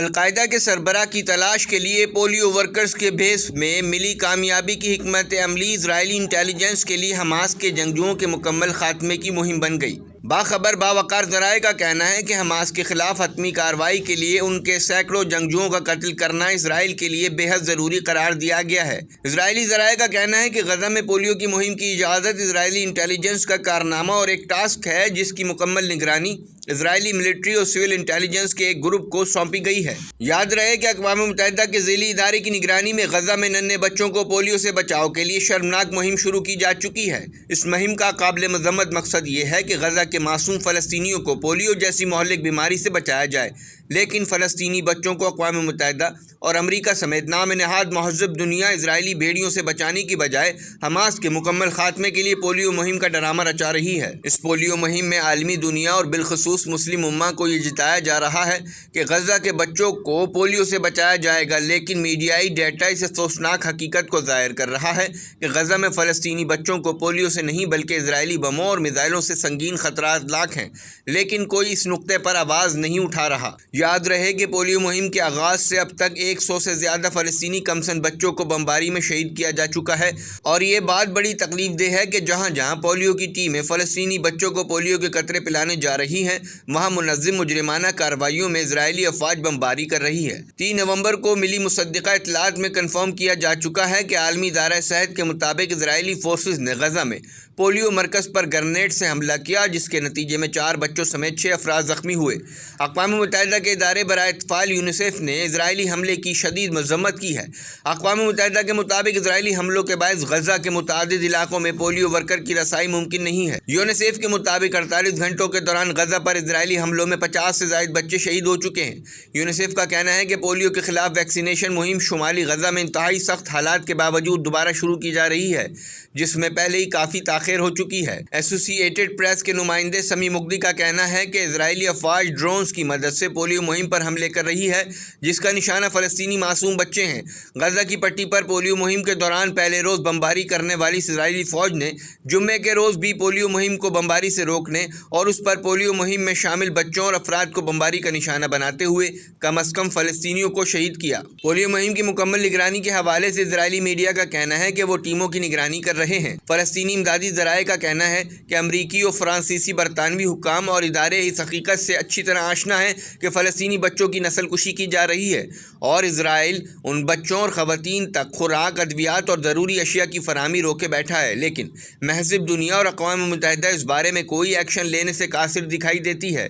القاعدہ کے سربراہ کی تلاش کے لیے پولیو ورکرز کے بھیس میں ملی کامیابی کی حکمت عملی اسرائیلی انٹیلیجنس کے لیے حماس کے جنگجوؤں کے مکمل خاتمے کی مہم بن گئی۔ باخبر باوقار ذرائع کا کہنا ہے کہ حماس کے خلاف حتمی کارروائی کے لیے ان کے سینکڑوں جنگجوؤں کا قتل کرنا اسرائیل کے لیے بے حد ضروری قرار دیا گیا ہے۔ اسرائیلی ذرائع کا کہنا ہے کہ غزہ میں پولیو کی مہم کی اجازت اسرائیلی انٹیلیجنس کا کارنامہ اور ایک ٹاسک ہے جس کی مکمل نگرانی اسرائیلی ملٹری اور سول انٹیلیجنس کے ایک گروپ کو سونپی گئی ہے۔ یاد رہے کہ اقوام متحدہ کے ذیلی ادارے کی نگرانی میں غزہ میں ننھے بچوں کو پولیو سے بچاؤ کے لیے شرمناک مہم شروع کی جا چکی ہے۔ اس مہم کا قابل مذمت مقصد یہ ہے کہ غزہ کے معصوم فلسطینیوں کو پولیو جیسی مہلک بیماری سے بچایا جائے، لیکن فلسطینی بچوں کو اقوام متحدہ اور امریکہ سمیت نام نہاد مہذب دنیا اسرائیلی بھیڑیوں سے بچانے کی بجائے حماس کے مکمل خاتمے کے لیے پولیو مہم کا ڈرامہ رچا رہی ہے۔ اس پولیو مہم میں عالمی دنیا اور بالخصوص مسلم امہ کو یہ جتایا جا رہا ہے کہ غزہ کے بچوں کو پولیو سے بچایا جائے گا، لیکن میڈیائی ڈیٹا اس افسوسناک حقیقت کو ظاہر کر رہا ہے کہ غزہ میں فلسطینی بچوں کو پولیو سے نہیں بلکہ اسرائیلی بموں اور میزائلوں سے سنگین خطرات لاحق ہیں، لیکن کوئی اس نقطے پر آواز نہیں اٹھا رہا۔ یاد رہے کہ پولیو مہم کے آغاز سے اب تک 100 سے زیادہ فلسطینی کمسن بچوں کو بمباری میں شہید کیا جا چکا ہے، اور یہ بات بڑی تکلیف دہ ہے کہ جہاں جہاں پولیو کی ٹیمیں فلسطینی بچوں کو پولیو کے قطرے پلانے جا رہی ہیں، وہاں منظم مجرمانہ کارروائیوں میں اسرائیلی افواج بمباری کر رہی ہے۔ 3 نومبر کو ملی مصدقہ اطلاعات میں کنفرم کیا جا چکا ہے کہ عالمی ادارہ صحت کے مطابق اسرائیلی فورسز نے غزہ میں پولیو مرکز پر گرنیڈ سے حملہ کیا، جس کے نتیجے میں 4 بچوں سمیت 6 افراد زخمی ہوئے۔ اقوام متحدہ کے ادارے برائے اطفال یونیسیف نے اسرائیلی حملے کی شدید مذمت کی ہے۔ اقوام متحدہ کے مطابق اسرائیلی حملوں کے باعث غزہ کے متعدد علاقوں میں پولیو ورکر کی رسائی ممکن نہیں ہے۔ یونیسیف کے مطابق 48 گھنٹوں کے دوران غزہ پر اسرائیلی حملوں میں 50 سے زائد بچے شہید ہو چکے ہیں۔ یونیسیف کا کہنا ہے کہ پولیو کے خلاف ویکسینیشن مہم شمالی غزہ میں انتہائی سخت حالات کے باوجود دوبارہ شروع کی جا رہی ہے، جس میں پہلے ہی کافی تاخیر ہو چکی ہے۔ ایسوسی ایٹڈ پریس کے نمائندے سمی مغدی کا کہنا ہے کہ اسرائیلی افواج ڈرونز کی مدد سے پولیو مہم پر حملے کر رہی ہے، جس کا نشانہ فلسطینی معصوم بچے ہیں۔ غزہ کی پٹی پر پولیو مہم کے دوران پہلے روز بمباری کرنے والی اسرائیلی فوج نے جمعے کے روز بھی پولیو مہم کو بمباری سے روکنے اور اس پر پولیو مہم میں شامل بچوں اور افراد کو بمباری کا نشانہ بناتے ہوئے کم از کم فلسطینیوں کو شہید کیا۔ پولیو مہم کی مکمل نگرانی کے حوالے سے اسرائیلی میڈیا کا کہنا ہے کہ وہ ٹیموں کی نگرانی کر رہے ہیں۔ فلسطینی امدادی ذرائع کا کہنا ہے کہ امریکی اور فرانسیسی برطانوی حکام اور ادارے اس حقیقت سے اچھی طرح آشنا ہیں کہ فلسطینی بچوں کی نسل کشی کی جا رہی ہے، اور اسرائیل ان بچوں اور خواتین تک خوراک، ادویات اور ضروری اشیاء کی فراہمی روکے بیٹھا ہے، لیکن مہذب دنیا اور اقوام متحدہ اس بارے میں کوئی ایکشن لینے سے قاصر دکھائی دیتی ہے۔